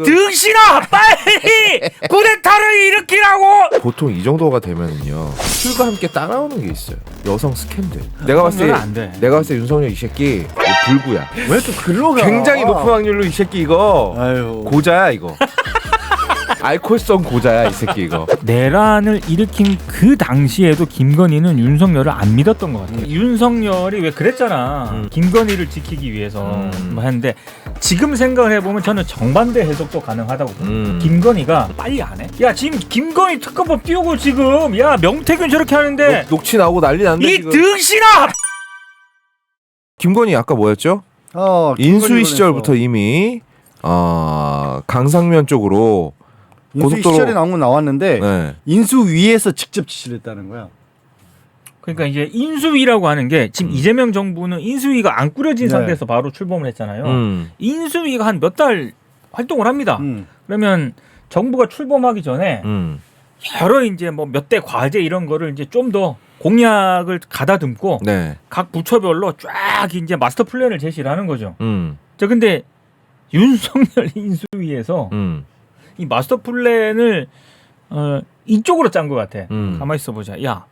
등신아 빨리 쿠데타를 일으키라고. 보통 이 정도가 되면은요 술과 함께 따라오는 게 있어요. 여성 스캔들. 내가 봤을 때 윤석열 이 새끼 불구야. 왜 또 글로 가? 굉장히 높은 확률로 이 새끼 이거 아유. 고자야 이거. 알코올성 고자야 이 새끼 이거. 내란을 일으킨 그 당시에도 김건희는 윤석열을 안 믿었던 것 같아요. 윤석열이 왜 그랬잖아. 김건희를 지키기 위해서 뭐 했는데 지금 생각을 해보면 저는 정반대 해석도 가능하다고 봅니다. 김건희가 빨리 안 해? 야 지금 김건희 특검법 띄우고 지금 야 명태균 저렇게 하는데 녹취 나오고 난리 났는데 이 지금. 등신아! 김건희 아까 뭐였죠? 인수위 시절부터 이미 강상면 쪽으로 인수위 시절에 나온 건 나왔는데 네. 인수위에서 직접 지시를 했다는 거야. 그러니까 이제 인수위라고 하는 게 지금 이재명 정부는 인수위가 안 꾸려진 네. 상태에서 바로 출범을 했잖아요. 인수위가 한 몇 달 활동을 합니다. 그러면 정부가 출범하기 전에 여러 이제 뭐 몇 대 과제 이런 거를 이제 좀 더 공약을 가다듬고 네. 각 부처별로 쫙 이제 마스터 플랜을 제시를 하는 거죠. 자, 근데 윤석열 인수위에서 이 마스터 플랜을 이쪽으로 짠 것 같아. 가만히 있어 보자. 야,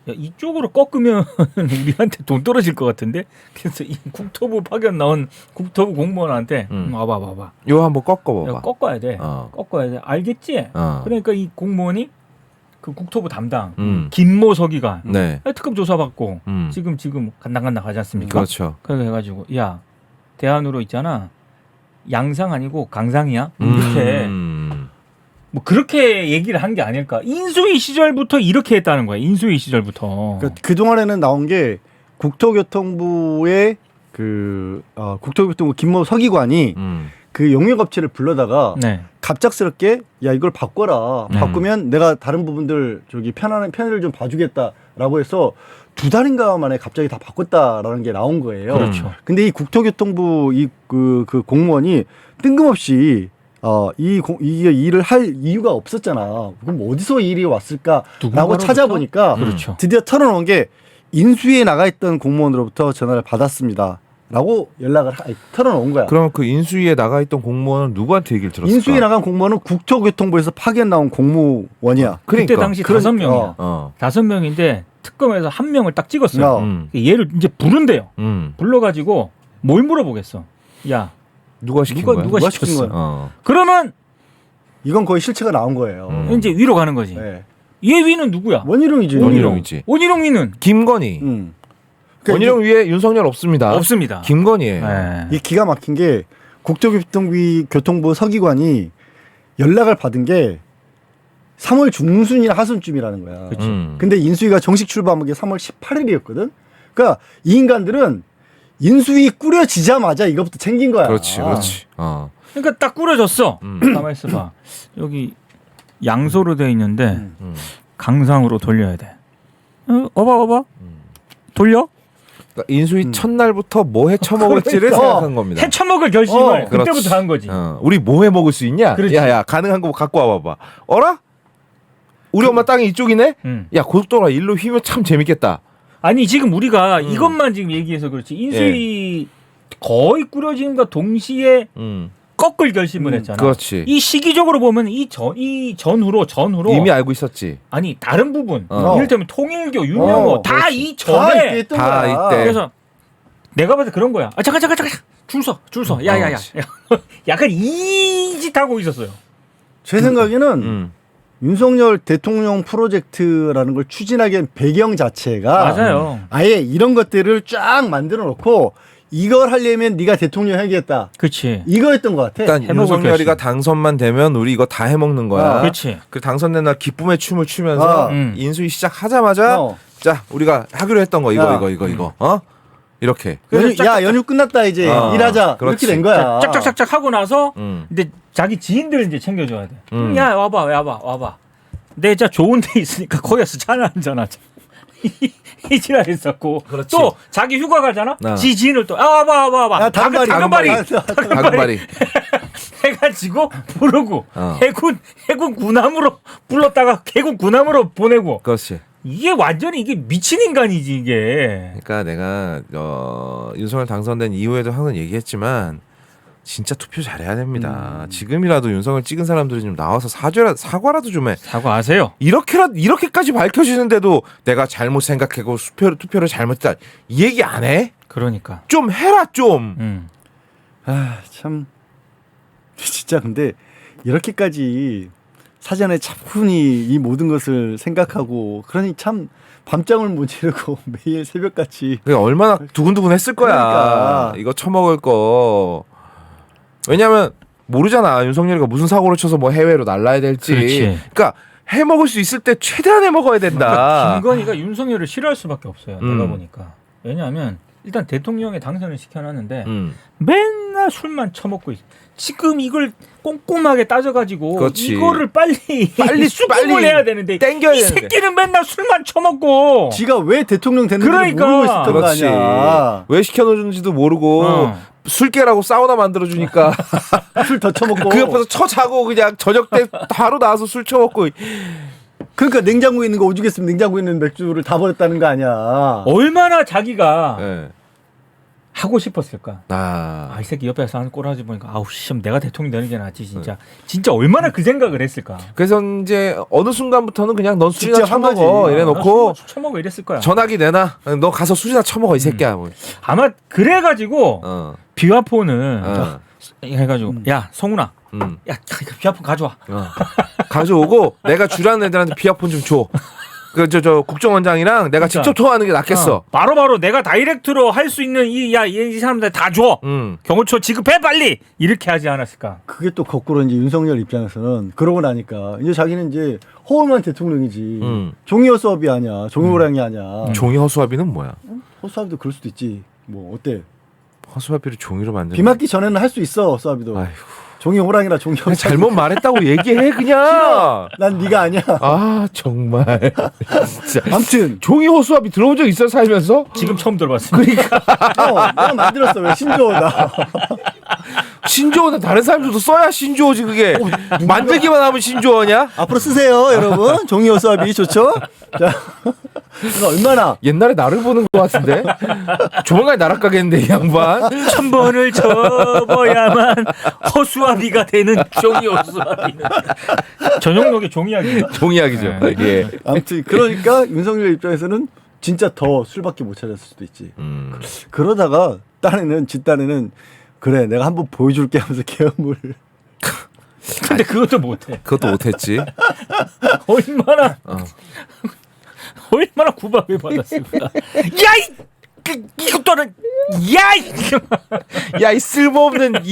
이쪽으로 꺾으면 우리한테 돈 떨어질 것 같은데. 그래서 이 국토부 파견 나온 국토부 공무원한테 와봐. 요 한번 꺾어봐봐. 야, 꺾어야 돼. 꺾어야 돼. 알겠지? 그러니까 이 공무원이 그 국토부 담당 김모 서기관 네. 특검 조사받고 지금 간당간당 하지 않습니까? 그렇죠. 그래 해가지고 야 대안으로 있잖아. 양상 아니고 강상이야. 이렇게 뭐 그렇게 얘기를 한 게 아닐까. 인수위 시절부터 이렇게 했다는 거야. 인수위 시절부터. 그러니까 그 동안에는 나온 게 국토교통부의 국토교통부 김모 서기관이 그 용역업체를 불러다가 네. 갑작스럽게 야 이걸 바꿔라. 바꾸면 내가 다른 부분들 편의를 좀 봐주겠다라고 해서 2달인가 만에 갑자기 다 바꿨다라는 게 나온 거예요. 그렇죠. 근데 이 국토교통부 그 공무원이 뜬금없이 이 일을 할 이유가 없었잖아. 그럼 어디서 이 일이 왔을까라고 찾아보니까 그렇죠. 드디어 털어놓은 게 인수위에 나가 있던 공무원으로부터 전화를 받았습니다. 라고 연락을 털어놓은 거야. 그럼 그 인수위에 나가 있던 공무원은 누구한테 얘기를 들었을까? 인수위에 나간 공무원은 국토교통부에서 파견 나온 공무원이야. 그때 당시 5명이야. 5명인데 특검에서 1명을 딱 찍었어요. 얘를 이제 부른대요. 불러가지고 뭘 물어보겠어. 야, 누가 시킨 거야? 누가 시킨 거야? 그러면 이건 거의 실체가 나온 거예요. 이제 위로 가는 거지. 네. 얘 위는 누구야? 원희룡이지. 원희룡이지. 원희룡 위는 김건희. 원희룡 위에 윤석열 없습니다. 없습니다. 김건희예요. 네. 이 기가 막힌 게 국토교통부 서기관이 연락을 받은 게 3월 중순이나 하순쯤이라는 거야. 근데 인수위가 정식 출범한 게 3월 18일이었거든. 그러니까 이 인간들은 인수위 꾸려지자마자 이것부터 챙긴 거야. 그렇지. 그러니까 딱 꾸려졌어. 가만히 있어봐. 여기 양소로 돼 있는데 강상으로 돌려야 돼. 어봐. 돌려? 그러니까 인수위 첫날부터 뭐 해쳐먹을지를 생각한 겁니다. 해쳐먹을 결심을 그때부터 그렇지. 한 거지. 우리 뭐 해먹을 수 있냐? 그렇지. 야 가능한 거 갖고 와봐봐. 어라? 우리 엄마 땅이 이쪽이네? 야 고속도로 일로 휘면 참 재밌겠다. 아니 지금 우리가 이것만 지금 얘기해서 그렇지 인수위 거의 꾸려진과 동시에 꺾을 결심을 했잖아. 그렇지. 이 시기적으로 보면 이 전후로 이미 알고 있었지. 아니 다른 부분 이를테면 통일교, 윤영호 다 이 전에 다 이때. 그래서 내가 봐도 그런 거야. 잠깐 줄 서. 야야야. 약간 이 짓 하고 있었어요. 제 생각에는 윤석열 대통령 프로젝트라는 걸 추진하기 위한 배경 자체가 맞아요. 아예 이런 것들을 쫙 만들어 놓고 이걸 하려면 네가 대통령 해야겠다. 그렇지. 이거였던 것 같아. 일단 윤석열이가 당선만 되면 우리 이거 다 해먹는 거야. 그렇지. 그 당선된 날 기쁨의 춤을 추면서 인수위 시작하자마자 자 우리가 하기로 했던 거 이거 이렇게. 연휴 끝났다 이제 일하자. 그렇지. 이렇게 된 거야. 짝짝짝짝 하고 나서 이제 자기 지인들 이제 챙겨줘야 돼. 야 와봐. 내 진짜 좋은 데 있으니까 거기서 차나 한잔 하자. 이 지랄 있었고 그렇지. 또 자기 휴가 가잖아. 지 지인을 또 와봐. 다금바리 해가지고 부르고 해군 군함으로 불렀다가 해군 군함으로 보내고. 그렇지. 이게 완전히 이게 미친 인간이지 이게. 그러니까 내가 윤석열 당선된 이후에도 항상 얘기했지만 진짜 투표 잘해야 됩니다. 지금이라도 윤석열 찍은 사람들이 좀 나와서 사과라도 좀 해. 사과하세요. 이렇게까지 밝혀지는데도 내가 잘못 생각하고 투표를 잘못했다. 이 얘기 안 해? 그러니까. 좀 해라 좀. 아, 참 진짜 근데 이렇게까지 사전에 차분히 이 모든 것을 생각하고 그러니 참 밤잠을 못 자고 매일 새벽같이 그게 얼마나 두근두근했을 거야. 그러니까. 이거 처먹을 거. 왜냐면 모르잖아. 윤석열이가 무슨 사고를 쳐서 뭐 해외로 날라야 될지. 그렇지. 그러니까 해먹을 수 있을 때 최대한 해먹어야 된다. 그러니까 김건희가 윤석열을 싫어할 수밖에 없어요. 내가 음. 보니까. 왜냐하면 일단 대통령에 당선을 시켜놨는데 음. 맨날 술만 처먹고 있어. 지금 이걸 꼼꼼하게 따져가지고 그렇지. 이거를 빨리 수긍을 해야 되는데 땡겨야 이 되는데. 새끼는 맨날 술만 처먹고 지가 왜 대통령 됐는지 그러니까. 모르고 있었던 그렇지. 거 아니야. 왜 시켜놓는지도 모르고 술깨라고 사우나 만들어주니까 술 더 처먹고. 그 옆에서 처자고 그냥 저녁 때 바로 나와서 술 처먹고. 그러니까 냉장고에 있는 거 오죽 했으면 냉장고에 있는 맥주를 다 버렸다는 거 아니야. 얼마나 자기가 네. 하고 싶었을까. 아, 이 새끼 옆에서 하는 꼬라지 보니까 아우 씨 내가 대통령 되는 게 낫지 진짜. 진짜 얼마나 그 생각을 했을까. 그래서 이제 어느 순간부터는 그냥 넌 술이나 직접 한 처먹어 거지. 이래놓고 술 처먹어 이랬을 거야. 전화기 내놔. 너 가서 술이나 처먹어 이 새끼야. 뭐. 아마 그래가지고 어. 비화폰을 어. 해가지고 야 성훈아 야 비화폰 가져와. 가져오고 내가 주라는 애들한테 비화폰 좀 줘. 저 국정원장이랑 내가 직접 통화하는 게 낫겠어. 바로바로 내가 다이렉트로 할 수 있는 이 사람들 다 줘. 경호처 지급해 빨리. 이렇게 하지 않았을까. 그게 또 거꾸로 이제 윤석열 입장에서는 그러고 나니까 이제 자기는 이제 허울만 대통령이지. 종이 허수아비 아니야. 종이 호랑이 아니야. 종이 허수아비는 뭐야? 허수아비도 그럴 수도 있지. 뭐 어때? 허수아비를 종이로 만드는. 비 맞기 전에는 할 수 있어. 허수아비도. 아이고. 종이 호랑이라 종이 그냥 허수아비. 잘못 말했다고 얘기해 그냥. 난 네가 아니야. 아 정말. 진짜. 아무튼 종이 허수아비 들어본 적 있어 살면서? 지금 처음 들어봤습니다. 그러니까 내가 만들었어. 왜 신조어다. 신조어는 다른 사람들도 써야 신조어지 그게. 만들기만 하면 신조어냐? 앞으로 쓰세요, 여러분. 종이 허수아비 좋죠? 자, 이거 얼마나 옛날에 나를 보는 것 같은데. 조만간 날아가겠는데 이 양반. 1000번을 접어야만 허수아비가 되는 종이 허수아비는 전용록의 종이야기. 종이야기죠. 네. 예. 아무튼 그러니까 윤석열 입장에서는 진짜 더 술밖에 못 찾았을 수도 있지. 그러다가 딴에는 그래 내가 한번 보여줄게 하면서 계엄을. 근데 그것도 못해. 그것도 못했지. 얼마나 얼마나 구박을 받았을까. 야이 이것도는 야이 야 이 쓸모없는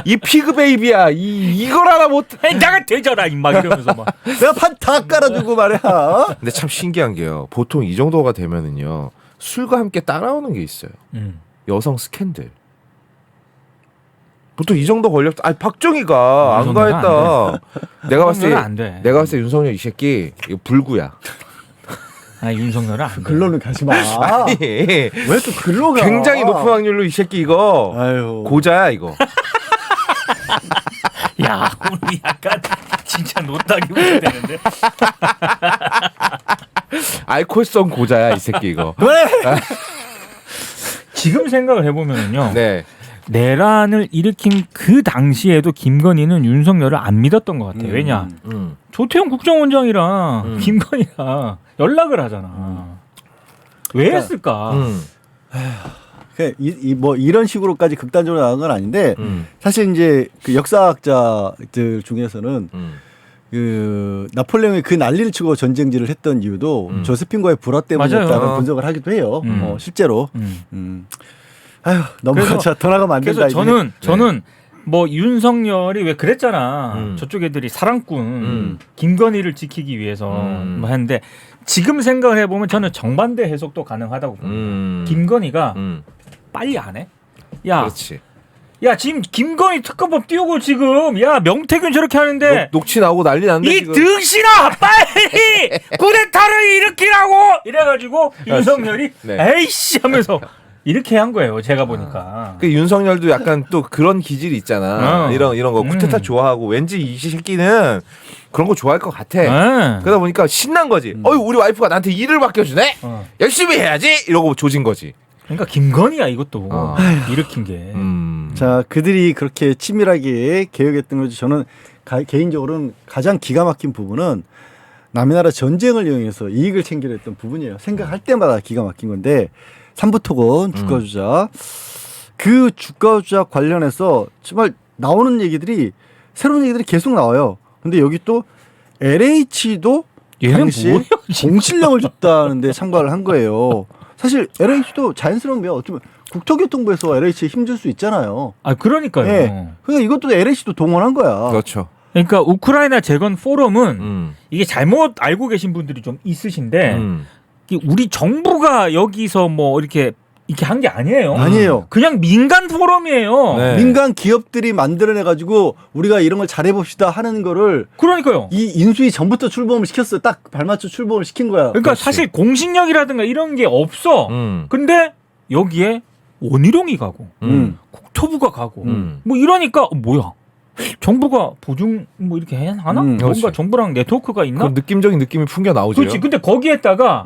이 피그 베이비야 이걸 하나 못. 내가 되잖아 임마 이러면서 막. 내가 판 다 깔아주고 말이야. 근데 참 신기한 게요. 보통 이 정도가 되면은요 술과 함께 따라오는 게 있어요. 여성 스캔들. 보통 이 정도 걸렸. 박정희가 안 가했다. 내가 봤을 때 안 돼. 내가 봤을 때 윤석열 이 새끼 이거 불구야. 윤석열은 안 돼. 글로는 가지 마. 아니, 왜 또 글로 가? 굉장히 높은 확률로 이 새끼 이거 아유. 고자야 이거. 야 우리 약간 진짜 노딱이 웃어야 되는데. 알코올성 고자야 이 새끼 이거. 그래. 지금 생각을 해보면은요. 네. 내란을 일으킨 그 당시에도 김건희는 윤석열을 안 믿었던 것 같아요. 왜냐? 조태용 국정원장이랑 김건희가 연락을 하잖아. 왜 했을까? 뭐 이런 식으로까지 극단적으로 나간 건 아닌데 사실 이제 그 역사학자들 중에서는 그 나폴레옹이 그 난리를 치고 전쟁질을 했던 이유도 조세핀과의 불화 때문이었다는 분석을 하기도 해요. 실제로. 아휴 넘어가자. 더 나가면 안 된다. 그래서 저는 뭐 윤석열이 왜 그랬잖아. 저쪽 애들이 사랑꾼 김건희를 지키기 위해서 뭐 했는데 지금 생각을 해보면 저는 정반대 해석도 가능하다고 봅니다. 김건희가 빨리 안 해? 야, 그렇지. 야 지금 김건희 특검법 띄우고 지금 야 명태균 저렇게 하는데 녹취 나오고 난리 났는데 이 지금. 등신아 빨리 쿠데타를 일으키라고 이래가지고 윤석열이 네. 에이씨 하면서 이렇게 한 거예요. 제가 보니까. 그 윤석열도 약간 또 그런 기질이 있잖아. 이런 거 쿠데타 좋아하고 왠지 이 새끼는 그런 거 좋아할 것 같아. 그러다 보니까 신난 거지. 우리 와이프가 나한테 일을 맡겨주네. 열심히 해야지. 이러고 조진 거지. 그러니까 김건희야 이것도 일으킨 게. 자, 그들이 그렇게 치밀하게 개혁했던 거지. 저는 개인적으로는 가장 기가 막힌 부분은 남의 나라 전쟁을 이용해서 이익을 챙기려 했던 부분이에요. 생각할 때마다 기가 막힌 건데 삼부토건 주가 조작. 그 주가 조작 관련해서 정말 나오는 얘기들이 새로운 얘기들이 계속 나와요. 근데 여기 또 LH도 당시 공실령을 줬다는데 참가를 한 거예요. 사실 LH도 자연스러운 거예요. 어쩌면 국토교통부에서 LH에 힘줄 수 있잖아요. 아, 그러니까요. 네. 그러니까 이것도 LH도 동원한 거야. 그렇죠. 그러니까 우크라이나 재건 포럼은 이게 잘못 알고 계신 분들이 좀 있으신데 우리 정부가 여기서 뭐 이렇게 한 게 아니에요. 아니에요. 그냥 민간 포럼이에요. 네. 민간 기업들이 만들어내 가지고 우리가 이런 걸 잘해봅시다 하는 거를 그러니까요. 이 인수위 전부터 출범을 시켰어요. 딱 발맞춰 출범을 시킨 거야. 그러니까 그렇지. 사실 공식력이라든가 이런 게 없어. 근데 여기에 원희룡이 가고 국토부가 가고 뭐 이러니까 뭐야? 정부가 보증 뭐 이렇게 해야 하나? 뭔가 그렇지. 정부랑 네트워크가 있나? 그 느낌적인 느낌이 풍겨 나오죠. 그렇지. 근데 거기에다가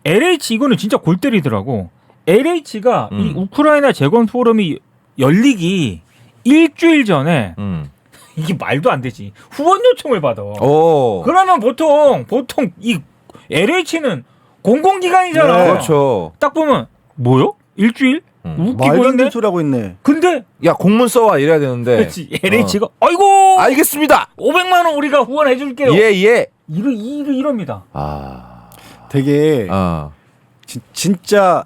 LH 이거는 진짜 골 때리더라고. LH가 이 우크라이나 재건 포럼이 열리기 일주일 전에 이게 말도 안 되지. 후원 요청을 받아. 그러면 보통 이 LH는 공공기관이잖아. 네. 그렇죠. 딱 보면 뭐요? 일주일? 웃기고 말도 안 있네. 되는 소리 하고 있네. 근데 야 공문 써와 이래야 되는데. 그렇지. LH가 아이고 알겠습니다. 500만 원 우리가 후원해 줄게요. 예. 이럽니다. 되게 진짜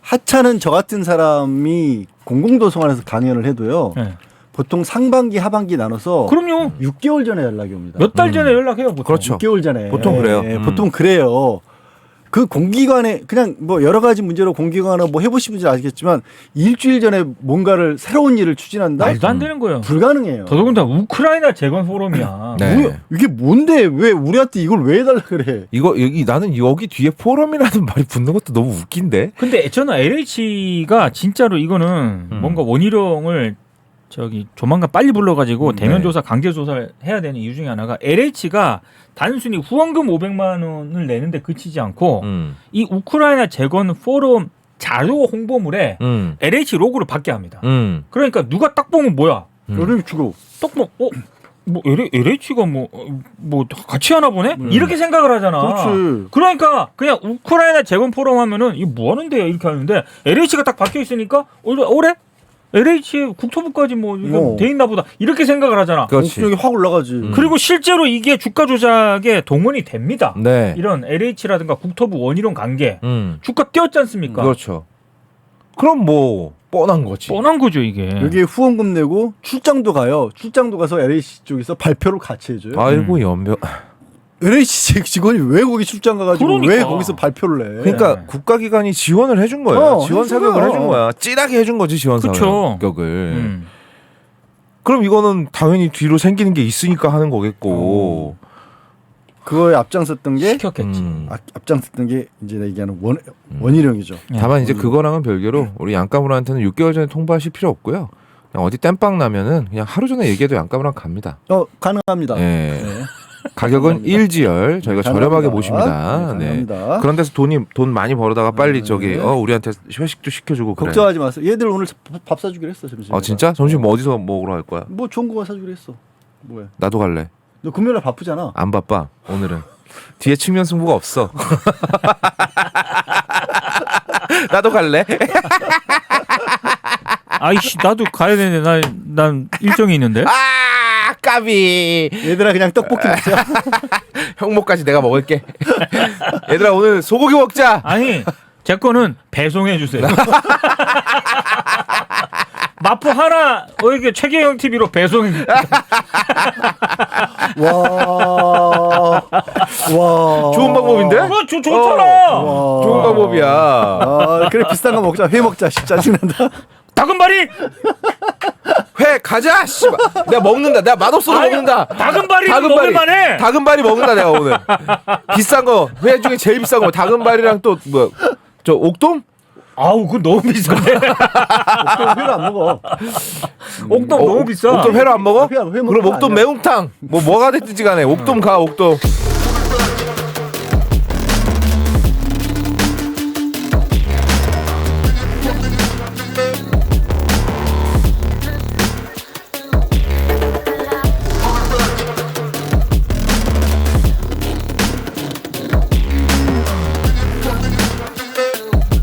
하찮은 저 같은 사람이 공공도서관에서 강연을 해도요. 네. 보통 상반기 하반기 나눠서 그럼요. 6개월 전에 연락이 옵니다. 몇 달 전에 연락해요, 보통. 그렇죠. 6개월 전에. 보통 그래요. 보통 그래요. 그 공기관에 그냥 뭐 여러 가지 문제로 공기관을 뭐 해보신 분들 아시겠지만 일주일 전에 뭔가를 새로운 일을 추진한다? 말도 안 되는 거예요. 불가능해요. 더더군다나 우크라이나 재건 포럼이야. 네. 뭐야, 이게 뭔데 왜 우리한테 이걸 왜 해달라 그래? 나는 여기 뒤에 포럼이라는 말이 붙는 것도 너무 웃긴데. 근데 저는 LH가 진짜로 이거는 뭔가 원희룡을 조만간 빨리 불러가지고 대면 조사, 강제 조사를 해야 되는 이유 중에 하나가 LH가 단순히 후원금 500만 원을 내는데 그치지 않고 이 우크라이나 재건 포럼 자료 홍보물에 LH 로고를 받게 합니다. 그러니까 누가 딱 보면 뭐야? 여름 주고 딱 보면 뭐 LH가 뭐 같이 하나 보네? 이렇게 생각을 하잖아. 그렇지. 그러니까 그냥 우크라이나 재건 포럼 하면은 이거 뭐 하는데요? 이렇게 하는데 LH가 딱 박혀 있으니까 올해 LH에 국토부까지 뭐 이거 돼 있나 보다 이렇게 생각을 하잖아. 공격이 확 올라가지. 그리고 실제로 이게 주가 조작에 동원이 됩니다. 네. 이런 LH라든가 국토부 원희룡 관계 주가 뛰었지 않습니까? 그렇죠. 그럼 뭐 뻔한 거지. 뻔한 거죠 이게. 여기에 후원금 내고 출장도 가요. 출장도 가서 LH 쪽에서 발표를 같이 해줘요. 아이고 연병. LH 직원이 왜 거기 출장 가가지고 그러니까. 왜 거기서 발표를 해? 그러니까 국가기관이 지원을 해준 거예요. 지원 해준 사격을 거야. 해준 거야. 찌라게 해준 거지 지원 그쵸. 사격을. 그럼 이거는 당연히 뒤로 생기는 게 있으니까 하는 거겠고. 그거에 앞장섰던 게 시켰겠지. 앞장섰던 게 이제 내가 얘기하는 원희룡이죠. 다만 이제 그거랑은 별개로 우리 양가물한테는 6개월 전에 통보하실 필요 없고요. 그냥 어디 땜빵 나면은 그냥 하루 전에 얘기해도 양가물한 갑니다. 가능합니다. 네. 네. 가격은 일지열 저희가 저렴하게 가능합니다. 모십니다. 네, 네. 가능합니다. 그런 데서 돈 많이 벌어다가 빨리 우리한테 회식도 시켜주고 그래. 걱정하지 마세요. 얘들 오늘 밥 사주기로 했어 점심. 진짜? 점심 뭐 어디서 먹으러 갈 거야? 뭐 좋은 거만 사주기로 했어. 뭐야? 나도 갈래. 너 금요일날 바쁘잖아. 안 바빠 오늘은. 뒤에 측면 승부가 없어. 나도 갈래. 아이씨 나도 가야 되는데 난 일정이 있는데. 까비. 얘들아 그냥 떡볶이 먹자. 형목까지 내가 먹을게. 얘들아 오늘 소고기 먹자. 아니 제 거는 배송해 주세요. 마포 하나 이게 최경영 TV로 배송해. 와. 좋은 방법인데? 좋잖아. 좋은 방법이야. 그래 비싼 거 먹자. 회 먹자. 짜증난다. 다금바리. 회 가자. 씨발. 내가 먹는다. 내가 맛없어도 먹는다. 다금바리 먹을만해. 다금바리 먹는다 내가 오늘. 비싼 거 회 중에 제일 비싼 거 다금바리랑 또 뭐 저 옥돔? 아우 그거 너무 비싼데. 옥돔 회를 안 먹어. 옥돔 너무 비싸. 옥돔 회로 안 먹어? 회 먹으면 그럼 옥돔 아니야. 매운탕. 뭐가 됐든지 간에 옥돔 가 옥돔.